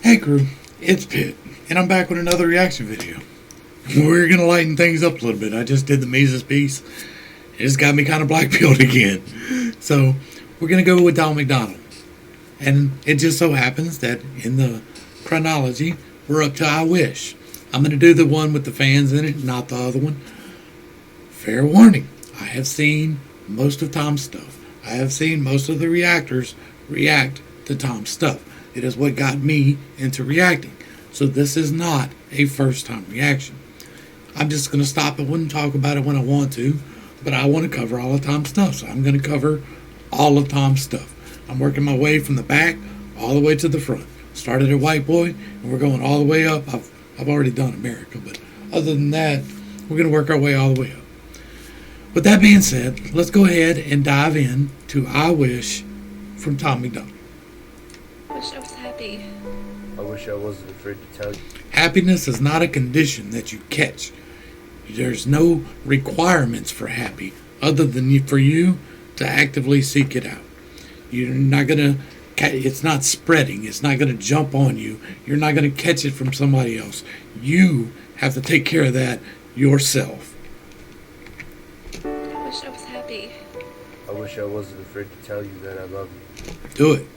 Hey crew, it's Pitt, and I'm back with another reaction video. We're gonna lighten things up a little bit. I just did the Mises piece. It's got me kind of black-pilled again. So, we're gonna go with Donald MacDonald. And it just so happens that in the chronology, we're up to I Wish. I'm gonna do the one with the fans in it, not the other one. Fair warning, I have seen most of Tom's stuff. I have seen most of the reactors react to Tom's stuff. It is what got me into reacting. So this is not a first time reaction. I'm just going to stop it and talk about it when I want to, but I want to cover all of Tom's stuff. So I'm going to cover all of Tom's stuff. I'm working my way from the back all the way to the front. Started at White Boy and we're going all the way up. I've already done America, but other than that, we're going to work our way all the way up. With that being said, let's go ahead and dive in to I Wish from Tom MacDonald. I wish I was happy. I wish I wasn't afraid to tell you. Happiness is not a condition that you catch. There's no requirements for happy other than for you to actively seek it out. You're not going to, it's not spreading. It's not going to jump on you. You're not going to catch it from somebody else. You have to take care of that yourself. I wish I was happy. I wish I wasn't afraid to tell you that I love you. Do it.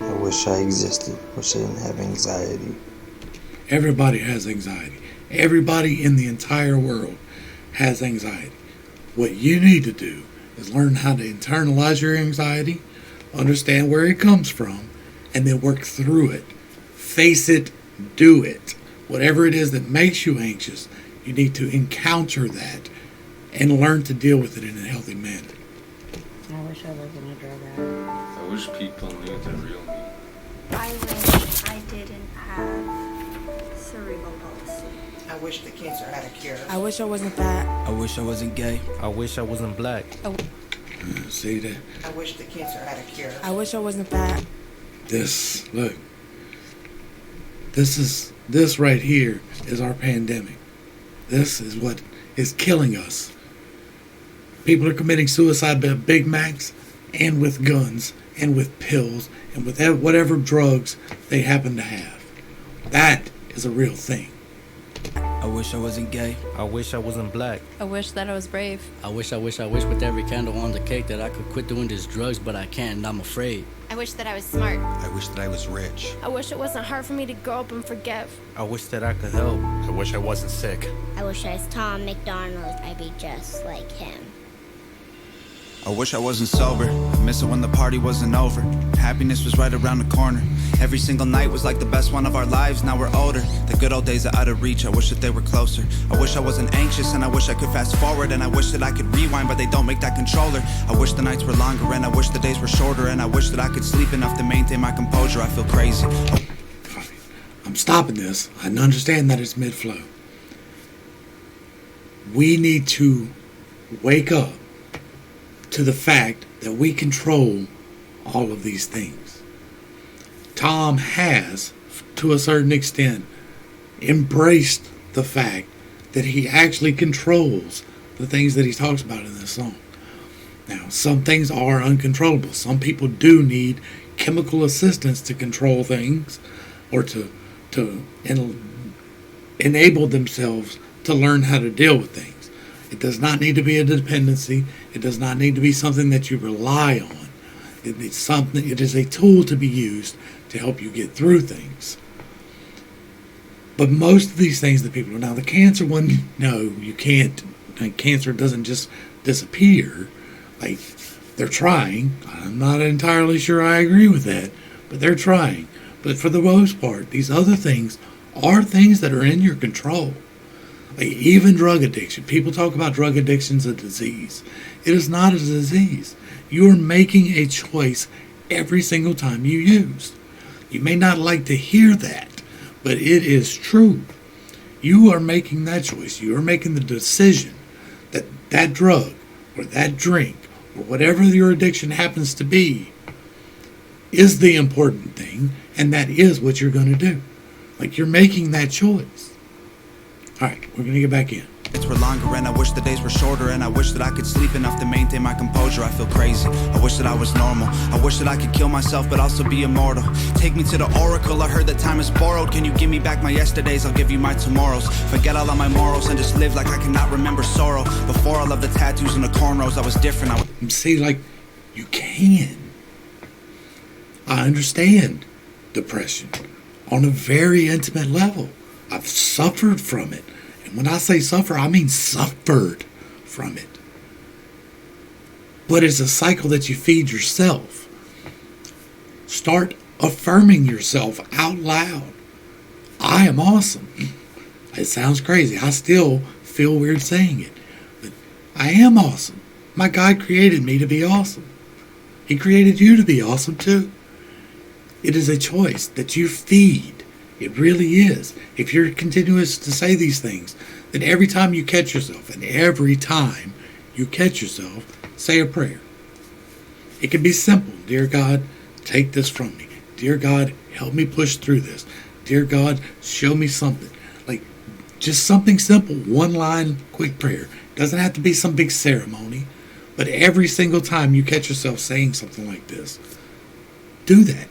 I wish I existed. Wish I didn't have anxiety. Everybody has anxiety. Everybody in the entire world has anxiety. What you need to do is learn how to internalize your anxiety, understand where it comes from, and then work through it. Face it, do it. Whatever it is that makes you anxious, you need to encounter that and learn to deal with it in a healthy manner. I wish I wasn't a drug addict. I wish people knew the real me. I wish I didn't have cerebral palsy. I wish the cancer had a cure. I wish I wasn't fat. I wish I wasn't gay. I wish I wasn't black. See that? I wish the cancer had a cure. I wish I wasn't fat. Look. This right here is our pandemic. This is what is killing us. People are committing suicide by Big Macs and with guns and with pills and with whatever drugs they happen to have. That is a real thing. I wish I wasn't gay. I wish I wasn't black. I wish that I was brave. I wish with every candle on the cake that I could quit doing these drugs, but I can't and I'm afraid. I wish that I was smart. I wish that I was rich. I wish it wasn't hard for me to grow up and forgive. I wish that I could help. I wish I wasn't sick. I wish I was Tom MacDonald. I'd be just like him. I wish I wasn't sober. I miss it when the party wasn't over. Happiness was right around the corner. Every single night was like the best one of our lives. Now we're older. The good old days are out of reach. I wish that they were closer. I wish I wasn't anxious and I wish I could fast forward. And I wish that I could rewind, but they don't make that controller. I wish the nights were longer and I wish the days were shorter. And I wish that I could sleep enough to maintain my composure. I feel crazy. I'm stopping this. I understand that it's mid-flow. We need to wake up to the fact that we control all of these things. Tom has, to a certain extent, embraced the fact that he actually controls the things that he talks about in this song. Now, some things are uncontrollable. Some people do need chemical assistance to control things or to enable themselves to learn how to deal with things. It does not need to be a dependency. It does not need to be something that you rely on. It is a tool to be used to help you get through things. But most of these things that people now the cancer one, no, you can't. Cancer doesn't just disappear. Like, they're trying. I'm not entirely sure I agree with that, but they're trying. But for the most part, these other things are things that are in your control. Like even drug addiction. People talk about drug addiction as a disease. It is not a disease. You are making a choice every single time you use. You may not like to hear that, but it is true. You are making that choice. You are making the decision that that drug or that drink or whatever your addiction happens to be is the important thing, and that is what you're going to do. Like, you're making that choice. All right, we're going to get back in. It's were longer and I wish the days were shorter, and I wish that I could sleep enough to maintain my composure. I feel crazy, I wish that I was normal. I wish that I could kill myself but also be immortal. Take me to the oracle, I heard that time is borrowed. Can you give me back my yesterdays? I'll give you my tomorrows. Forget all of my morals and just live like I cannot remember sorrow. Before all of the tattoos and the cornrows, I was different. See, like, you can. I understand depression on a very intimate level. I've suffered from it. And when I say suffer, I mean suffered from it. But it's a cycle that you feed yourself. Start affirming yourself out loud. I am awesome. It sounds crazy. I still feel weird saying it. But I am awesome. My God created me to be awesome. He created you to be awesome too. It is a choice that you feed. It really is. If you're continuous to say these things, then every time you catch yourself, and every time you catch yourself, say a prayer. It can be simple. Dear God, take this from me. Dear God, help me push through this. Dear God, show me something. Like, just something simple. One line, quick prayer. Doesn't have to be some big ceremony. But every single time you catch yourself saying something like this, do that.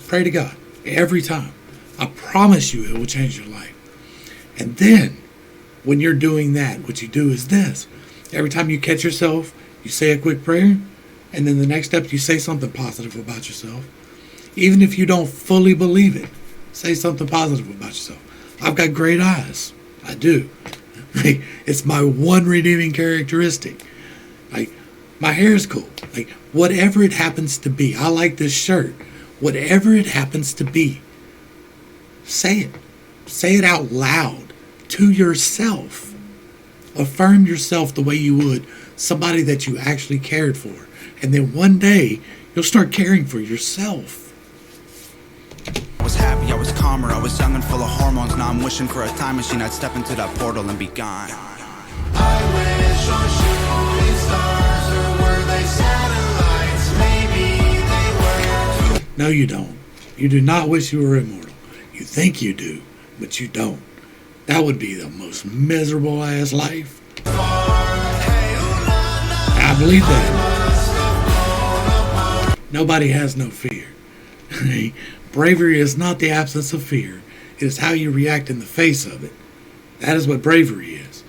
Pray to God. Every time. I promise you it will change your life. And then, when you're doing that, what you do is this. Every time you catch yourself, you say a quick prayer, and then the next step, you say something positive about yourself. Even if you don't fully believe it, say something positive about yourself. I've got great eyes. I do. It's my one redeeming characteristic. Like, my hair is cool. Like, whatever it happens to be. I like this shirt. Whatever it happens to be. Say it. Say it out loud to yourself. Affirm yourself the way you would somebody that you actually cared for. And then one day, you'll start caring for yourself. I was happy, I was calmer, I was young and full of hormones. Now I'm wishing for a time machine, I'd step into that portal and be gone. I wish on shooting stars, or were they satellites? Maybe they were. No, you don't. You do not wish you were immortal. You think you do, but you don't. That would be the most miserable ass life. I believe that. Nobody has no fear. Bravery is not the absence of fear. It is how you react in the face of it. That is what bravery is.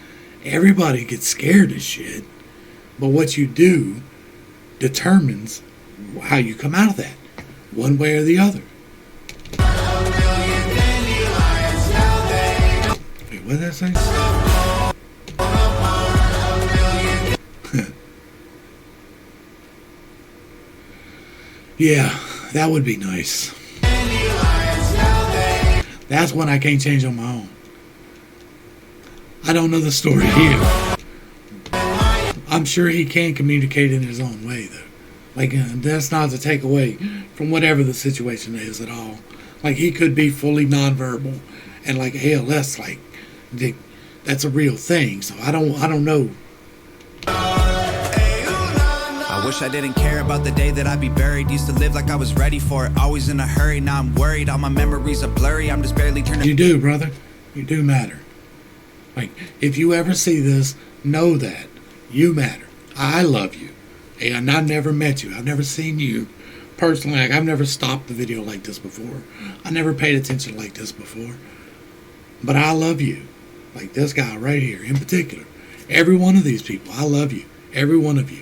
Everybody gets scared of shit, but what you do determines how you come out of that, one way or the other. Wait, what did that say? Yeah, that would be nice. That's one I can't change on my own. I don't know the story here. I'm sure he can communicate in his own way, though. Like, that's not to take away from whatever the situation is at all. Like, he could be fully nonverbal, and like ALS, like, that's a real thing. So I don't know. I wish I didn't care about the day that I'd be buried. Used to live like I was ready for it, always in a hurry. Now I'm worried, all my memories are blurry. I'm just barely turning. You do, brother. You do matter. Like, if you ever see this, know that you matter. I love you. And I've never met you. I've never seen you personally. Like, I've never stopped the video like this before. I never paid attention like this before. But I love you. Like this guy right here in particular. Every one of these people, I love you. Every one of you.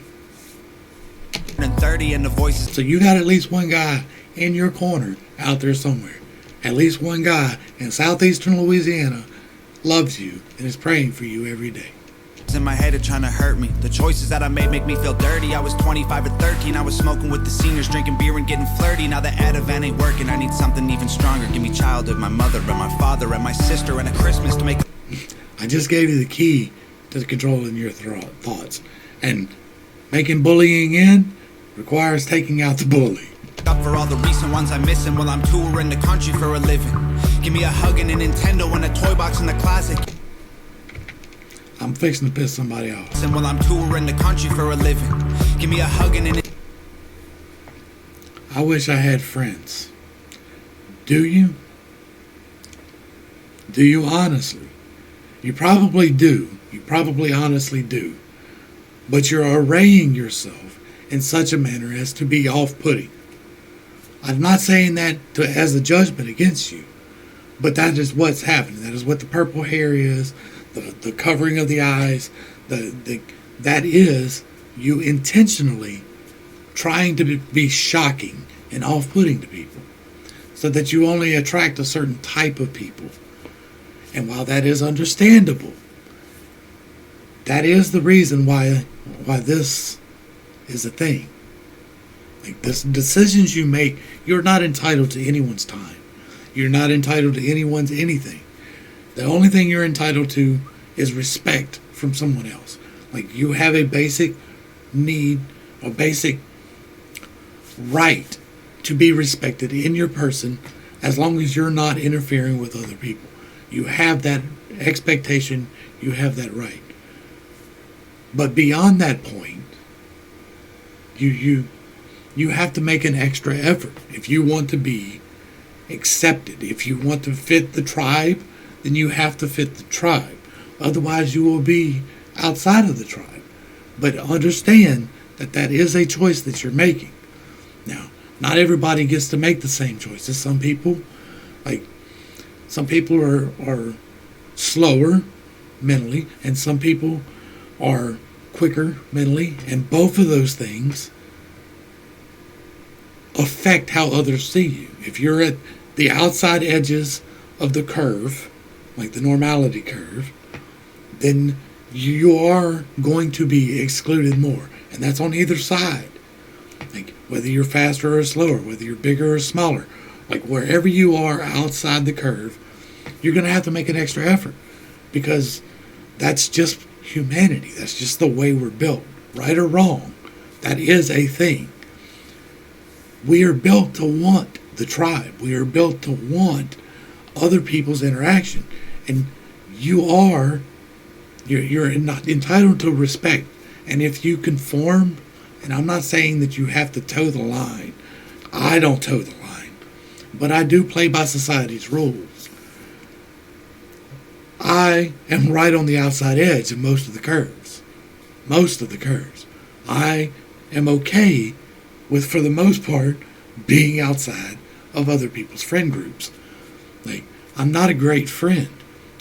30 and the voices. So you got at least one guy in your corner out there somewhere. At least one guy in southeastern Louisiana loves you and is praying for you every day. In my head are trying to hurt me. The choices that I made make me feel dirty. I was 25 or 13. I was smoking with the seniors, drinking beer and getting flirty. Now the Ativan ain't working. I need something even stronger. Give me childhood, my mother and my father and my sister and a Christmas to make. I just gave you the key to controlling your thoughts. And making bullying end requires taking out the bully. Up for all the recent ones I'm missing while I'm touring the country for a living. Give me a hug and a Nintendo and a toy box in the closet. I'm fixing to piss somebody off. And while I'm touring the country for a living. Give me a hug and a. I wish I had friends. Do you? Do you honestly? You probably do. You probably honestly do. But you're arraying yourself in such a manner as to be off-putting. I'm not saying that as a judgment against you, but that is what's happening. That is what the purple hair is, the covering of the eyes. That is you intentionally trying to be shocking and off-putting to people so that you only attract a certain type of people. And while that is understandable, that is the reason why this is a thing. Like, this decisions you make, you're not entitled to anyone's time. You're not entitled to anyone's anything. The only thing you're entitled to is respect from someone else. Like, you have a basic need, a basic right to be respected in your person as long as you're not interfering with other people. You have that expectation, you have that right. But beyond that point, you have to make an extra effort if you want to be accepted. If you want to fit the tribe, then you have to fit the tribe. Otherwise, you will be outside of the tribe. But understand that that is a choice that you're making. Now, not everybody gets to make the same choices. Some people are slower mentally, and some people are quicker mentally, and both of those things affect how others see you. If you're at the outside edges of the curve, like the normality curve, then you are going to be excluded more. And that's on either side. Like, whether you're faster or slower, whether you're bigger or smaller, like wherever you are outside the curve, you're going to have to make an extra effort, because that's just humanity. That's just the way we're built. Right or wrong, that is a thing. We are built to want the tribe. We are built to want other people's interaction. And you're not entitled to respect. And if you conform, and I'm not saying that you have to toe the line. I don't toe the line. But I do play by society's rules. I am right on the outside edge of most of the curves. Most of the curves. I am okay with, for the most part, being outside of other people's friend groups. Like, I'm not a great friend.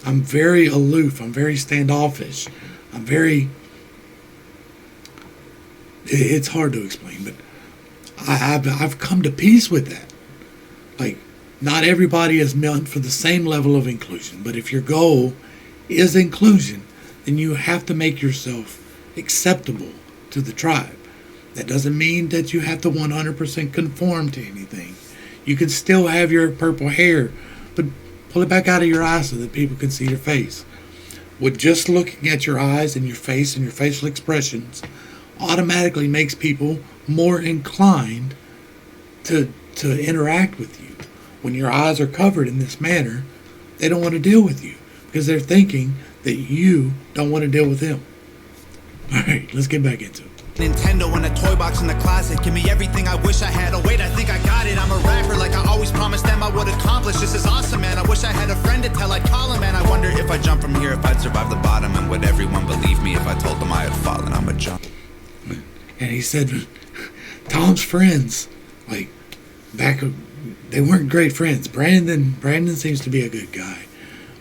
I'm very aloof. I'm very standoffish. It's hard to explain, but I've come to peace with that. Like, not everybody is meant for the same level of inclusion, but if your goal is inclusion, then you have to make yourself acceptable to the tribe. That doesn't mean that you have to 100% conform to anything. You can still have your purple hair, but pull it back out of your eyes so that people can see your face. With just looking at your eyes and your face and your facial expressions automatically makes people more inclined to interact with you. When your eyes are covered in this manner, they don't want to deal with you because they're thinking that you don't want to deal with them. All right, let's get back into it. Nintendo and a toy box in the closet. Give me everything I wish I had. Oh wait, I think I got it. I'm a rapper like I always promised them I would accomplish. This is awesome, man. I wish I had a friend to tell. I'd call him, man. I wonder if I jump from here, if I'd survive the bottom, and would everyone believe me if I told them I had fallen? I'm a jump. And he said Tom's friends, like, they weren't great friends. Brandon seems to be a good guy,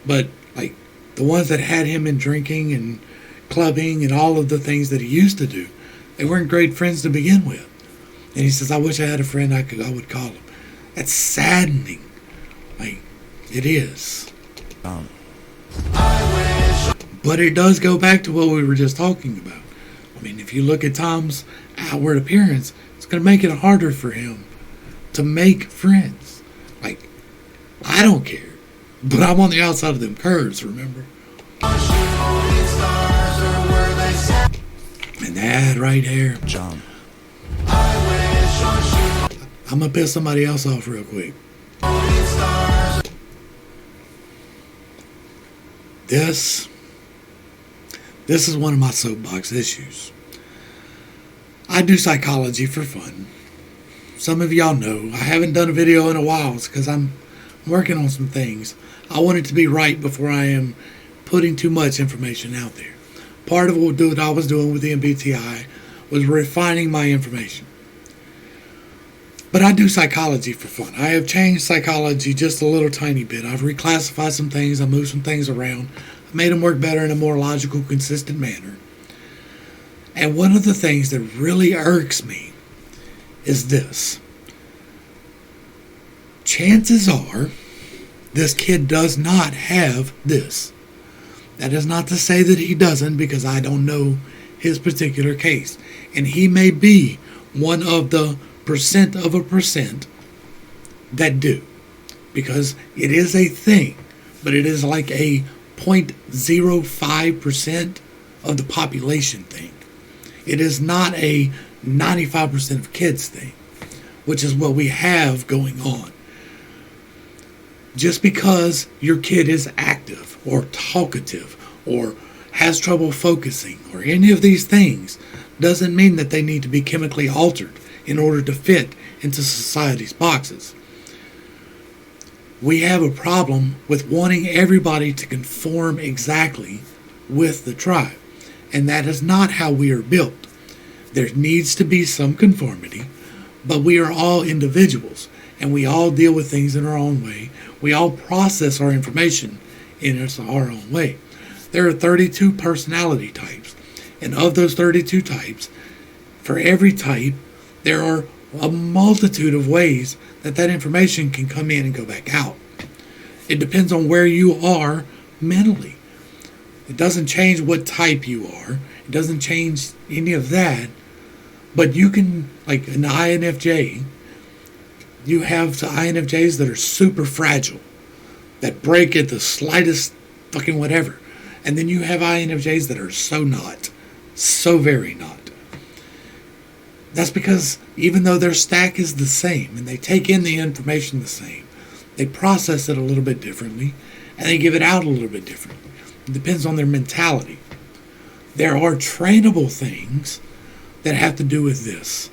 but like the ones that had him in drinking and clubbing and all of the things that he used to do, they weren't great friends to begin with. And he says, I wish I had a friend I would call him. That's saddening. Like, it is. But it does go back to what we were just talking about. I mean, if you look at Tom's outward appearance, it's going to make it harder for him to make friends. Like, I don't care, but I'm on the outside of them curves, remember? And that right there, Jump. I'm going to piss somebody else off real quick. This is one of my soapbox issues. I do psychology for fun. Some of y'all know I haven't done a video in a while. It's because I'm working on some things. I want it to be right before I am putting too much information out there. Part of what I was doing with the MBTI was refining my information. But I do psychology for fun. I have changed psychology just a little tiny bit. I've reclassified some things. I moved some things around. I made them work better in a more logical, consistent manner. And one of the things that really irks me is this. Chances are this kid does not have this. That is not to say that he doesn't, because I don't know his particular case. And he may be one of the % of a % that do. Because it is a thing, but it is like a 0.05% of the population thing. It is not a 95% of kids thing, which is what we have going on. Just because your kid is active or talkative or has trouble focusing or any of these things doesn't mean that they need to be chemically altered in order to fit into society's boxes. We have a problem with wanting everybody to conform exactly with the tribe, and that is not how we are built. There needs to be some conformity, but we are all individuals, and we all deal with things in our own way. We all process our information in our own way. There are 32 personality types, and of those 32 types, for every type, there are a multitude of ways that information can come in and go back out. It depends on where you are mentally. It doesn't change what type you are. It doesn't change any of that. But you can, like an INFJ, you have the INFJs that are super fragile, that break at the slightest fucking whatever. And then you have INFJs that are so not, so very not. That's because even though their stack is the same and they take in the information the same, they process it a little bit differently and they give it out a little bit differently. It depends on their mentality. There are trainable things that have to do with this.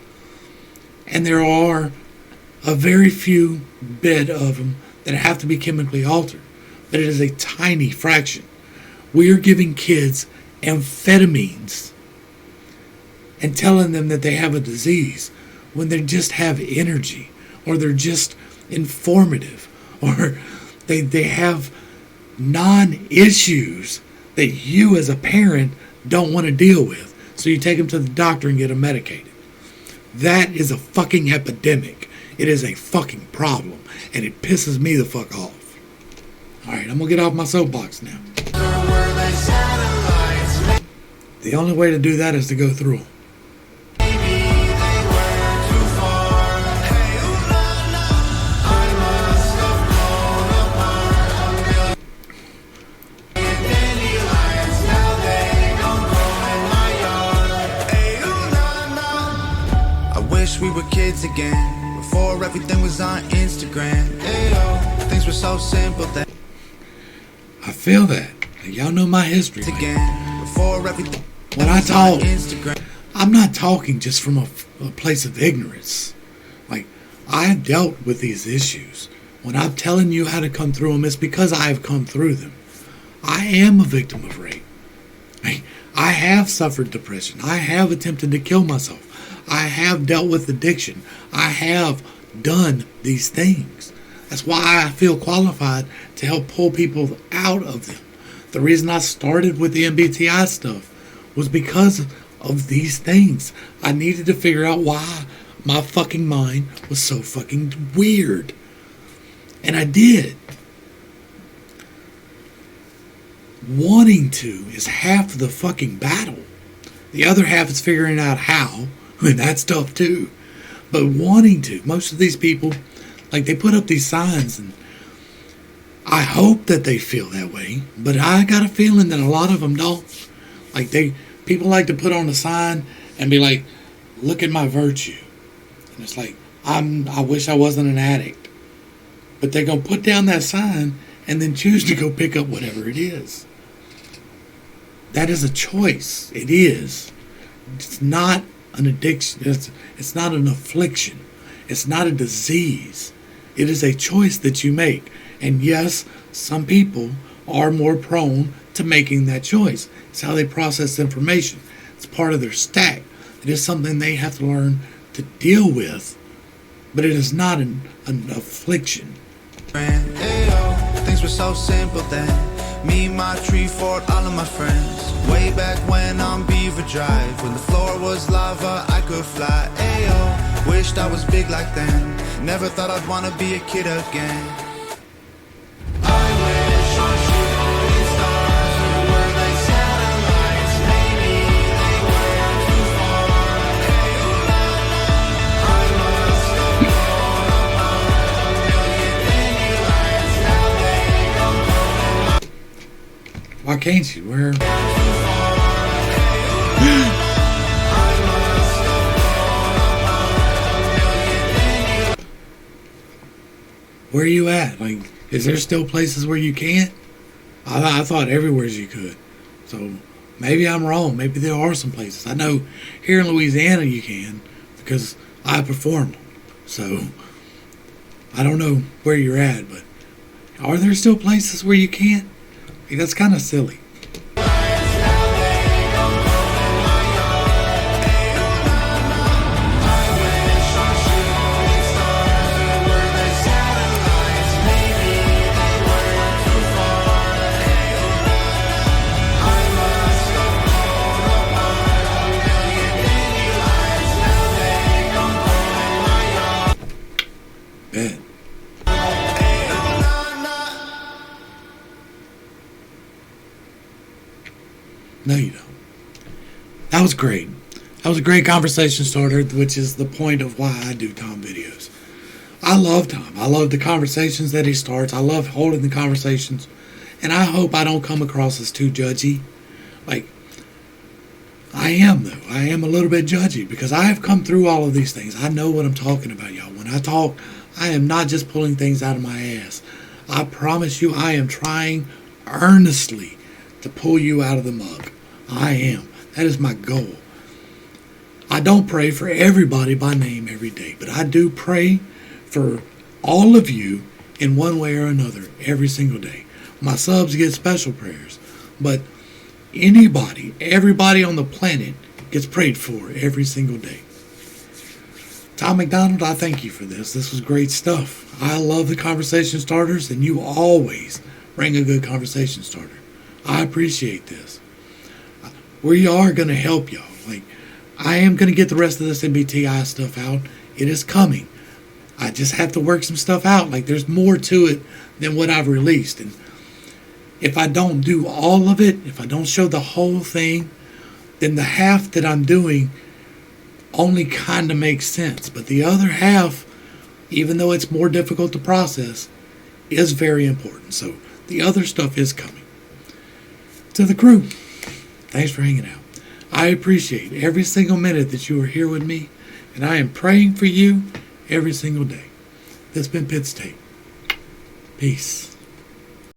And there are a very few bit of them that have to be chemically altered. But it is a tiny fraction. We are giving kids amphetamines and telling them that they have a disease when they just have energy, or they're just informative, or they have non-issues that you as a parent don't want to deal with. So you take them to the doctor and get them medicated. That is a fucking epidemic. It is a fucking problem, and it pisses me the fuck off. Alright, I'm gonna get off my soapbox now. The only way to do that is to go through them. We were kids again, before everything was on Instagram. Ayo, things were so simple that I feel that. Y'all know my history. Again, before everything when I talk, I'm not talking just from a place of ignorance. Like, I've dealt with these issues. When I'm telling you how to come through them, it's because I've come through them. I am a victim of rape. I have suffered depression. I have attempted to kill myself. I have dealt with addiction. I have done these things. That's why I feel qualified to help pull people out of them. The reason I started with the MBTI stuff was because of these things. I needed to figure out why my fucking mind was so fucking weird. And I did. Wanting to is half the fucking battle. The other half is figuring out how. And that's tough too. But wanting to, most of these people, like, they put up these signs, and I hope that they feel that way, but I got a feeling that a lot of them don't. Like, people like to put on a sign and be like, look at my virtue. And it's like, I wish I wasn't an addict. But they're going to put down that sign and then choose to go pick up whatever it is. That is a choice. It is. It's not an addiction. It's not an affliction. It's not a disease. It is a choice that you make. And yes, some people are more prone to making that choice. It's how they process information. It's part of their stack. It is something they have to learn to deal with, but it is not an affliction. Things were so simple then. Me, my tree fort, all of my friends. Way back when on Beaver Drive, when the floor was lava, I could fly. Ayo, wished I was big like then. Never thought I'd wanna be a kid again. I wish on shooting stars were they satellites. Maybe they were too far. Ayo, la, la. I must have blown up a million dandelions. Now they don't grow. Why can't you? Where? Where are you at? Like, is there still places where you can't? I thought everywhere you could. So maybe I'm wrong. Maybe there are some places. I know here in Louisiana you can because I performed. So I don't know where you're at, but are there still places where you can't? Like, that's kind of silly. Bet. No, you don't. That was great. That was a great conversation starter, which is the point of why I do Tom videos. I love Tom. I love the conversations that he starts. I love holding the conversations. And I hope I don't come across as too judgy. Like, I am, though. I am a little bit judgy because I have come through all of these things. I know what I'm talking about, y'all. When I talk, I am not just pulling things out of my ass. I promise you, I am trying earnestly to pull you out of the mug. I am. That is my goal. I don't pray for everybody by name every day, but I do pray for all of you in one way or another every single day. My subs get special prayers, but anybody, everybody on the planet gets prayed for every single day. Tom MacDonald, I thank you for this. This was great stuff. I love the conversation starters, and you always bring a good conversation starter. I appreciate this. We are going to help y'all. Like, I am going to get the rest of this MBTI stuff out. It is coming. I just have to work some stuff out. Like, there's more to it than what I've released. And if I don't do all of it, if I don't show the whole thing, then the half that I'm doing only kind of makes sense. But the other half, even though it's more difficult to process, is very important. So the other stuff is coming. To the crew, thanks for hanging out. I appreciate every single minute that you are here with me, and I am praying for you every single day. This has been Pitts Tape. Peace.